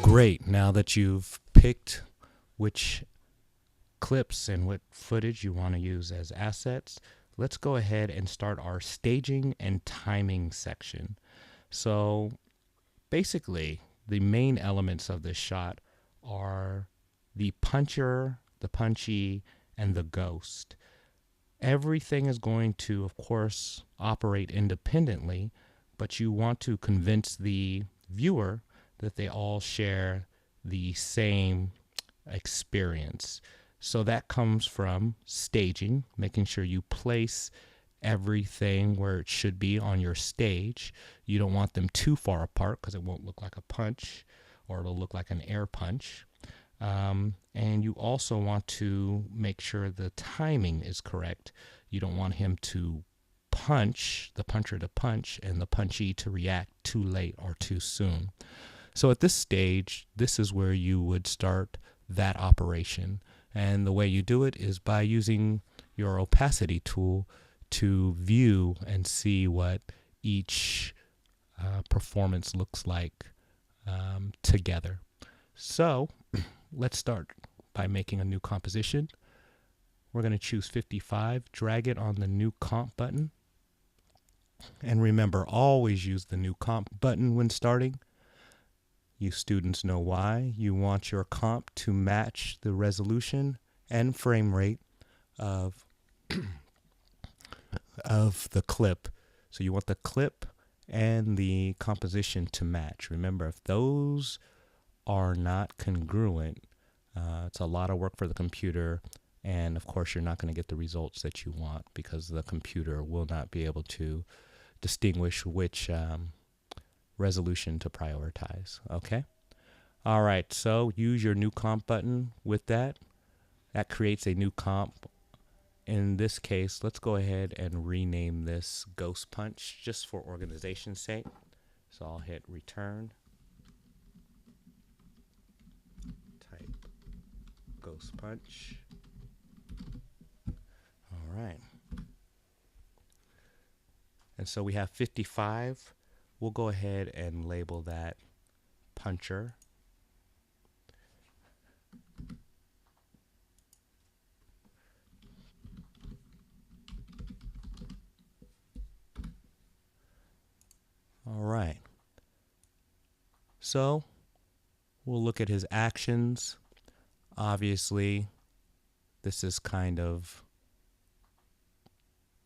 Great. Now that you've picked which clips and what footage you want to use as assets, let's go ahead and start our staging and timing section. So basically, the main elements of this shot are the puncher, the punchee, and the ghost. Everything is going to, of course, operate independently, but you want to convince the viewer that they all share the same experience. So that comes from staging, making sure you place everything where it should be on your stage. You don't want them too far apart because it won't look like a punch, or it'll look like an air punch. And you also want to make sure the timing is correct. You don't want him to punch, the puncher to punch, and the punchee to react too late or too soon. So at this stage, this is where you would start that operation. And the way you do it is by using your opacity tool to view and see what each performance looks like together. So let's start by making a new composition. We're going to choose 55, drag it on the new comp button. And remember, always use the new comp button when starting. You students know why. You want your comp to match the resolution and frame rate of the clip. So you want the clip and the composition to match. Remember, if those are not congruent, it's a lot of work for the computer, and of course you're not going to get the results that you want because the computer will not be able to distinguish which resolution to prioritize. Okay? All right, so use your new comp button with that. That creates a new comp. In this case, let's go ahead and rename this Ghost Punch just for organization's sake. So I'll hit return. Type Ghost Punch. All right. And so we have 55. We'll go ahead and label that puncher. All right. So we'll look at his actions. Obviously, this is kind of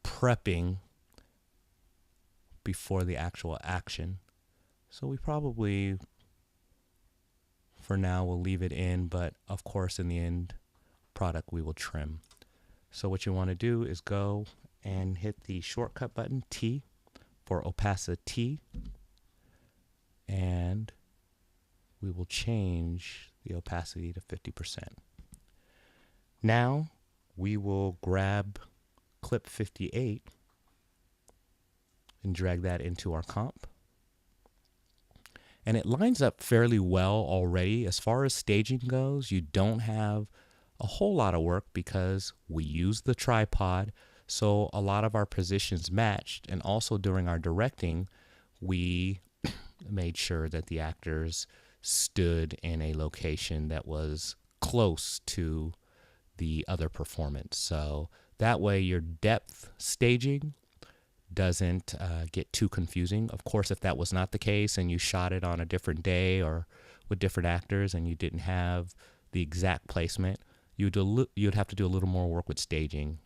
prepping before the actual action. So we probably, for now, will leave it in, but of course in the end product we will trim. So what you want to do is go and hit the shortcut button, T, for opacity, and we will change the opacity to 50%. Now we will grab clip 58 and drag that into our comp. And it lines up fairly well already. As far as staging goes, you don't have a whole lot of work because we use the tripod, so a lot of our positions matched, and also during our directing, we made sure that the actors stood in a location that was close to the other performance. So that way your depth staging doesn't get too confusing. Of course, if that was not the case and you shot it on a different day or with different actors and you didn't have the exact placement, you'd have to do a little more work with staging,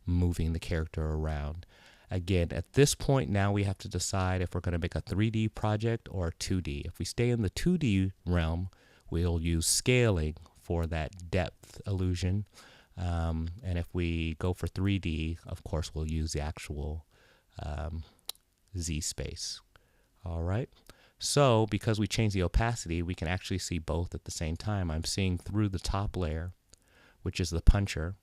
moving the character around. Again, at this point now we have to decide if we're going to make a 3D project or 2D. If we stay in the 2D realm, we'll use scaling for that depth illusion. And if we go for 3D, of course, we'll use the actual Z space. All right. So because we changed the opacity, we can actually see both at the same time. I'm seeing through the top layer, which is the puncher,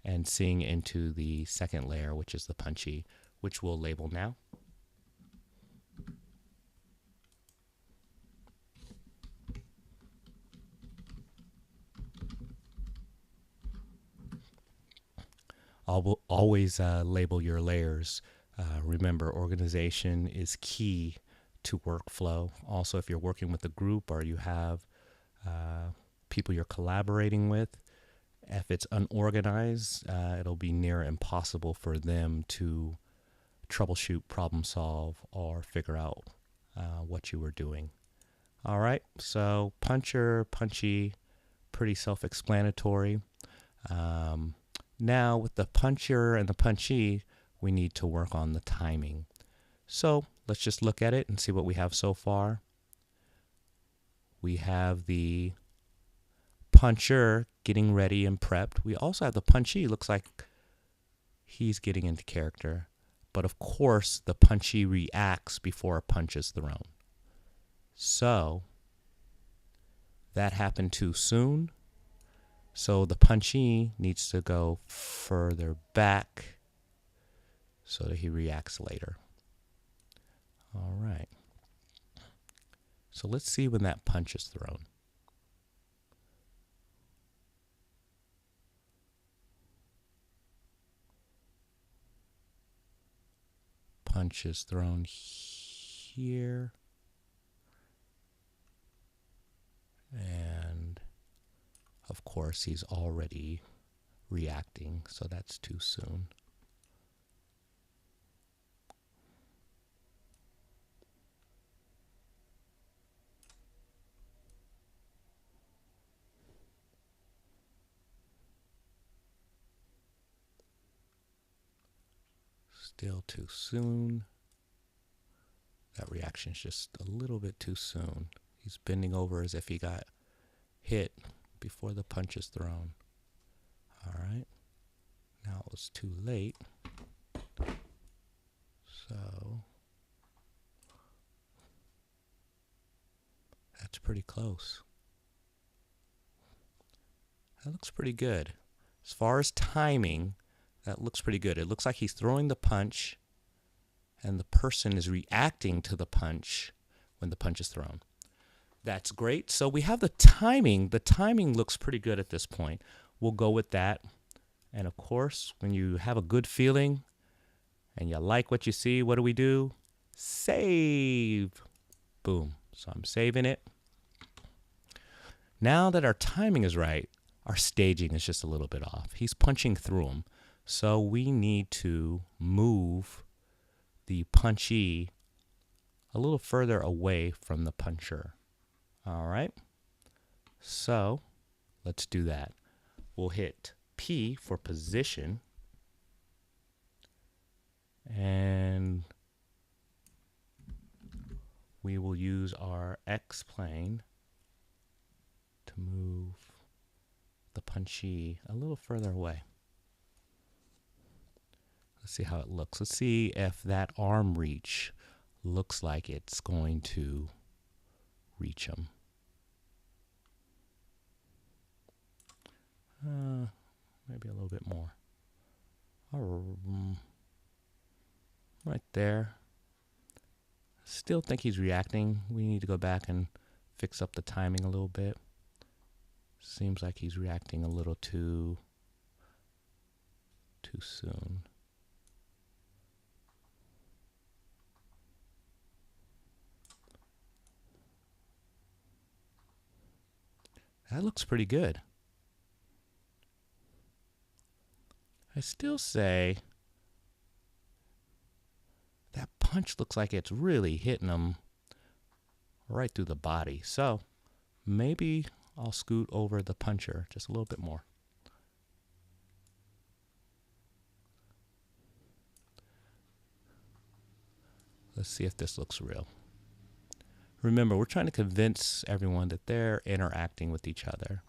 and seeing into the second layer, which is the punchee, which we'll label now. Always label your layers Remember, organization is key to workflow. Also, if you're working with a group or you have people you're collaborating with, if it's unorganized, it'll be near impossible for them to troubleshoot, problem solve, or figure out what you were doing. All right, so puncher, punchy, pretty self-explanatory. Now with the puncher and the punchy, we need to work on the timing. So let's just look at it and see what we have so far. We have the puncher getting ready and prepped. We also have the punchy. Looks like he's getting into character. But of course, the punchy reacts before a punch is thrown. So that happened too soon. So the punchy needs to go further back so that he reacts later. All right. So let's see when that punch is thrown. Punch is thrown here. And of course, he's already reacting, so that's too soon. Still too soon. That reaction is just a little bit too soon. He's bending over as if he got hit before the punch is thrown. All right. Now it was too late. So that's pretty close. That looks pretty good. As far as timing, that looks pretty good. It looks like he's throwing the punch and the person is reacting to the punch when the punch is thrown. That's great. So we have the timing. The timing looks pretty good at this point. We'll go with that. And of course, when you have a good feeling and you like what you see, what do? Save. Boom. So I'm saving it. Now that our timing is right, our staging is just a little bit off. He's punching through him. So we need to move the punchy a little further away from the puncher. All right. So let's do that. We'll hit P for position. And we will use our X plane to move the punchy a little further away. Let's see how it looks. Let's see if that arm reach looks like it's going to reach him. Maybe a little bit more. Right there. Still think he's reacting. We need to go back and fix up the timing a little bit. Seems like he's reacting a little too soon. That looks pretty good. I still say that punch looks like it's really hitting him right through the body. So maybe I'll scoot over the puncher just a little bit more. Let's see if this looks real. Remember, we're trying to convince everyone that they're interacting with each other.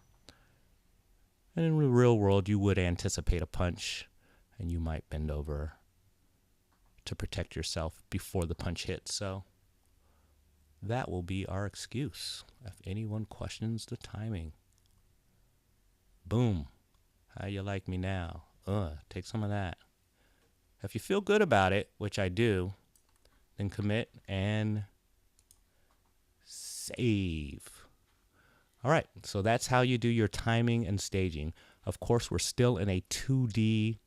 And in the real world, you would anticipate a punch, and you might bend over to protect yourself before the punch hits. So that will be our excuse if anyone questions the timing. Boom. How you like me now? Take some of that. If you feel good about it, which I do, then commit and save. All right, so that's how you do your timing and staging. Of course, we're still in a 2D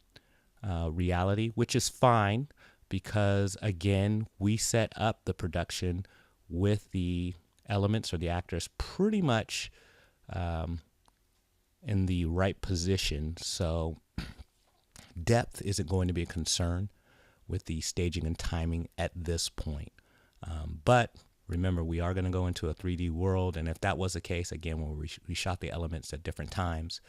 reality, which is fine because, again, we set up the production with the elements or the actors pretty much in the right position. So depth isn't going to be a concern with the staging and timing at this point. But remember, we are going to go into a 3D world, and if that was the case, again, when we shot the elements at different times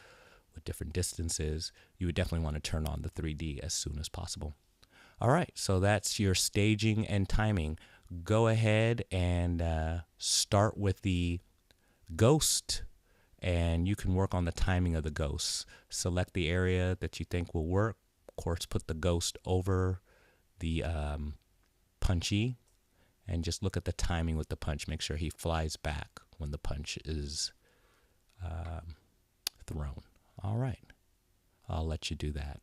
with different distances, you would definitely want to turn on the 3D as soon as possible. All right, so that's your staging and timing. Go ahead and start with the ghost, and you can work on the timing of the ghosts. Select the area that you think will work. Of course, put the ghost over the Punchee, and just look at the timing with the punch. Make sure he flies back when the punch is thrown. All right, I'll let you do that.